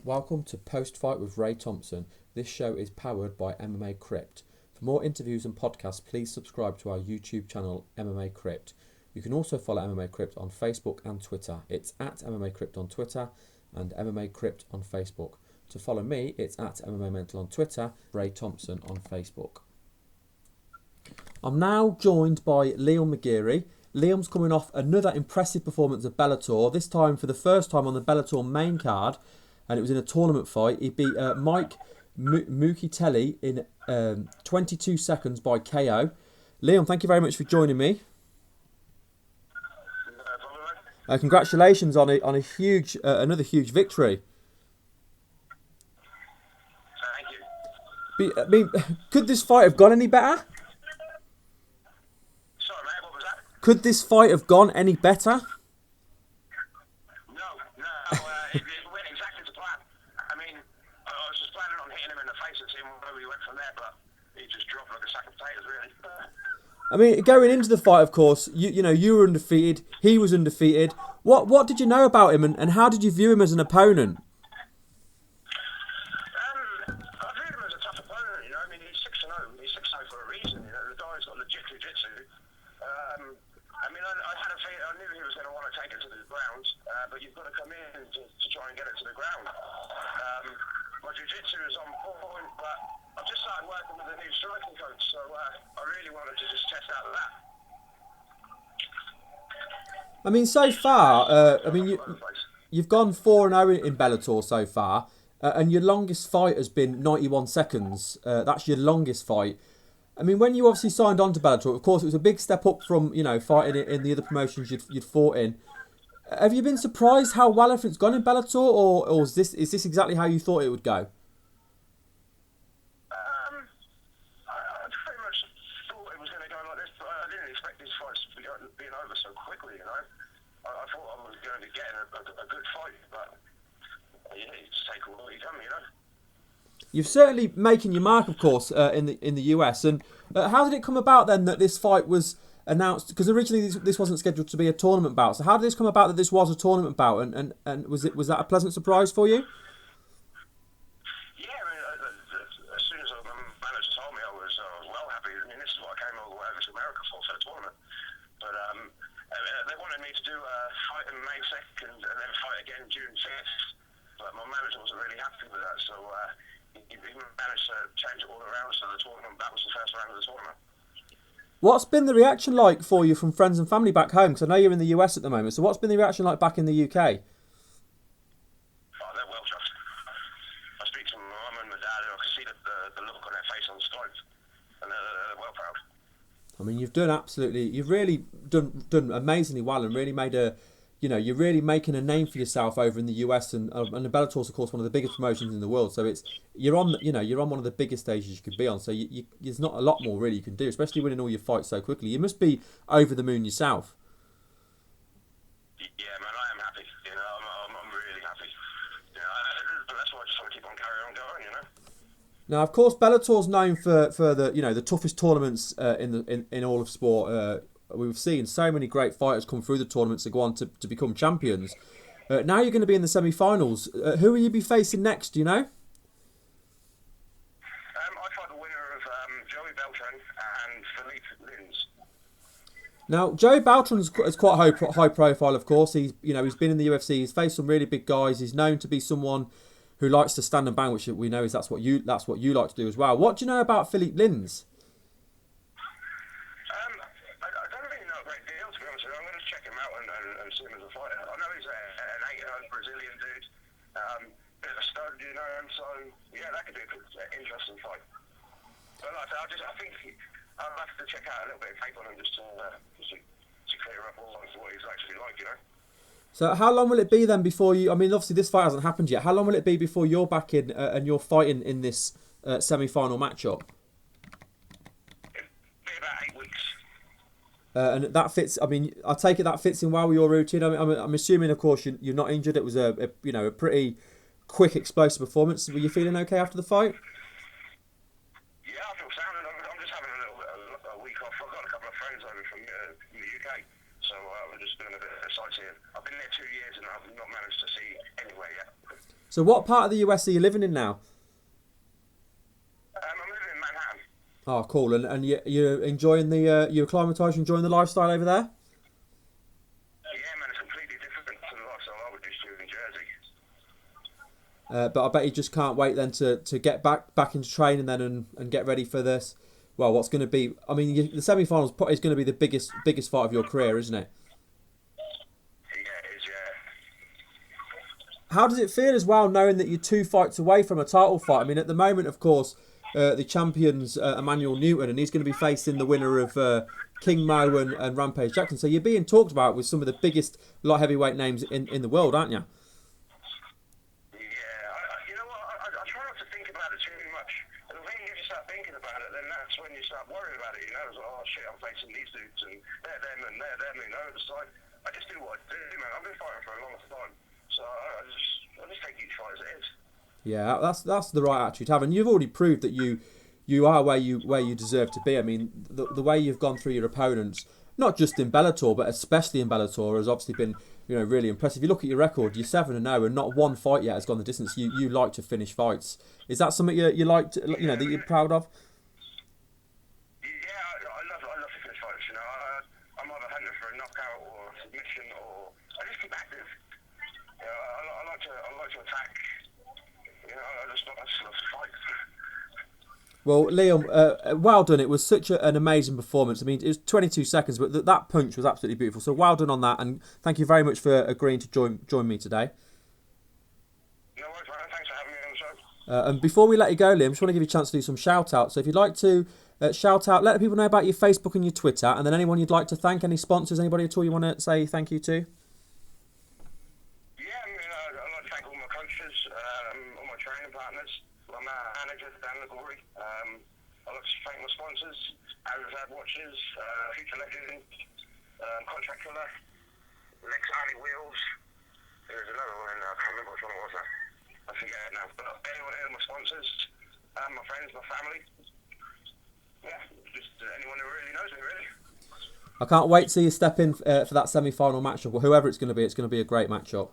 Welcome to Post Fight with Ray Thompson. This show is powered by MMA Crypt. For more interviews and podcasts, please subscribe to our YouTube channel, MMA Crypt. You can also follow MMA Crypt on Facebook and Twitter. It's at MMA Crypt on Twitter and MMA Crypt on Facebook. To follow me, it's at MMA Mental on Twitter, Ray Thompson on Facebook. I'm now joined by Liam McGeary. Liam's coming off another impressive performance at Bellator, this time for the first time on the Bellator main card, and it was in a tournament fight. He beat Mike Mukitelli in 22 seconds by KO. Liam, thank you very much for joining me. Congratulations on a huge, another huge victory. Thank you. I mean, could this fight have gone any better? Sorry, mate, what was that? Could this fight have gone any better? No, it went exactly to plan. I mean, I was just planning on hitting him in the face and seeing where we went from there, but he just dropped like a sack of potatoes, really. I mean, going into the fight, of course, you were undefeated. He was undefeated. What did you know about him, and how did you view him as an opponent? I viewed him as a tough opponent, you know. I mean, he's 6-0. He's 6-0 for a reason, you know. The guy's got legit jiu-jitsu. I mean, I had a feeling, I knew he was going to want to take it to the ground, but you've got to come in to try and get it to the ground. My jiu-jitsu is on point, but I've just started working with a new striking coach, so I really wanted to just test out that. I mean, so far, you've gone 4-0 in Bellator so far, and your longest fight has been 91 seconds. That's your longest fight. I mean, when you obviously signed on to Bellator, of course, it was a big step up from, fighting in the other promotions you'd fought in. Have you been surprised how well everything's gone in Bellator, or is this exactly how you thought it would go? I pretty much thought it was going to go like this, but I didn't expect these fights to be being over so quickly, you know. I thought I was going to be getting a good fight, but yeah, you just take all you come, you know. You've certainly making your mark, of course, in the US. And how did it come about then that this fight was announced? Because originally this wasn't scheduled to be a tournament bout. So how did this come about that this was a tournament bout? And was that a pleasant surprise for you? Yeah, I mean, as soon as my manager told me, I was well happy. I mean, this is what I came all the way over to America for a tournament. But they wanted me to do a fight in May 2nd and then fight again June 5th. But my manager wasn't really happy with that, so he managed to change it all around. So the tournament, that was the first round of the tournament. What's been the reaction like for you from friends and family back home? Because I know you're in the US at the moment. So what's been the reaction like back in the UK? Oh, they're well chuffed. I speak to my mum and my dad, and I can see the look on their face on Skype, and they're well proud. I mean, you've really done amazingly well and really made you're really making a name for yourself over in the US, and the Bellator is of course one of the biggest promotions in the world. So you're on one of the biggest stages you could be on. So there's not a lot more really you can do, especially winning all your fights so quickly. You must be over the moon yourself. Yeah, man, I am happy. You know, I'm really happy. You know, but that's why I just want to keep on carrying on going. You know. Now, of course, Bellator's known for the toughest tournaments in all of sport. We've seen so many great fighters come through the tournaments and go on to become champions. Now you're going to be in the semi-finals. Who will you be facing next, do you know? I fight the winner of Beltran and Philipe. Now, Joey Beltran's quite high profile, of course. He's been in the UFC. He's faced some really big guys. He's known to be someone who likes to stand and bang, which we know that's what you like to do as well. What do you know about Philipe Lins? Check him out and see him as a fighter. I know he's an 8-year-old Brazilian dude, bit of a stud, you know, and so yeah, that could be an interesting fight. But like I said, I think I'll have to check out a little bit of tape on him just to clear up all of what he's actually like, you know. So how long will it be then before you? I mean, obviously this fight hasn't happened yet. How long will it be before you're back in and you're fighting in this semi-final matchup? And that fits. I mean, I take it that fits in well with your routine. I'm assuming, of course, you're not injured. It was a pretty quick, explosive performance. Were you feeling okay after the fight? Yeah, I feel sound. I'm just having a week off. I've got a couple of friends over from the UK, so we're just doing a bit of sightseeing. I've been there 2 years and I've not managed to see anywhere yet. So what part of the US are you living in now? I'm living in Manhattan. Oh, cool. And you're enjoying you're acclimatised, enjoying the lifestyle over there? Yeah, man, it's completely different to the lifestyle I would used to in Jersey. But I bet you just can't wait then to get back into training then and get ready for this. Well, what's going to be? I mean, the semi-finals is going to be the biggest fight of your career, isn't it? Yeah, it is, yeah. How does it feel as well, knowing that you're 2 fights away from a title fight? I mean, at the moment, of course, the champion's Emmanuel Newton, and he's going to be facing the winner of King Mo and Rampage Jackson. So you're being talked about with some of the biggest light heavyweight names in the world, aren't you? You know what? I try not to think about it too much. And when you start thinking about it, then that's when you start worrying about it. You know, it's like, oh shit, I'm facing these dudes, and they're them, and they're them. You know, it's like I just do what I do, man. I've been fighting for a long time, so I just take each fight as it is. Yeah, that's the right attitude to have, and you've already proved that you are where you deserve to be. I mean, the way you've gone through your opponents, not just in Bellator, but especially in Bellator, has obviously been really impressive. You look at your record, you're 7-0, and not one fight yet has gone the distance. You like to finish fights. Is that something you like to, that you're proud of? Yeah, I love to finish fights. You know, I'm either hunting for a knockout or a submission, or I just keep active. You know, I like to attack. You know, I just love to fight. Well, Liam, well done. It was such an amazing performance. I mean, it was 22 seconds, but that punch was absolutely beautiful. So well done on that, and thank you very much for agreeing to join me today. No worries, man. Thanks for having me on the show. And before we let you go, Liam, I just want to give you a chance to do some shout-outs. So if you'd like to shout out, let people know about your Facebook and your Twitter, and then anyone you'd like to thank, any sponsors, anybody at all you want to say thank you to? Yeah, I mean, I'd like to thank all my coaches, all my training partners, my manager, Dan McGeary. I'd like to thank my sponsors, Ad Watches, Future Legend, Contract Killer, Lex Hardy Wheels. There's another one, I can't remember which one it was now. I forget it now. But anyone, my sponsors, my friends, my family. Yeah, just anyone who really knows me, really. I can't wait to see you step in for that semi-final matchup. Well, whoever it's going to be a great matchup.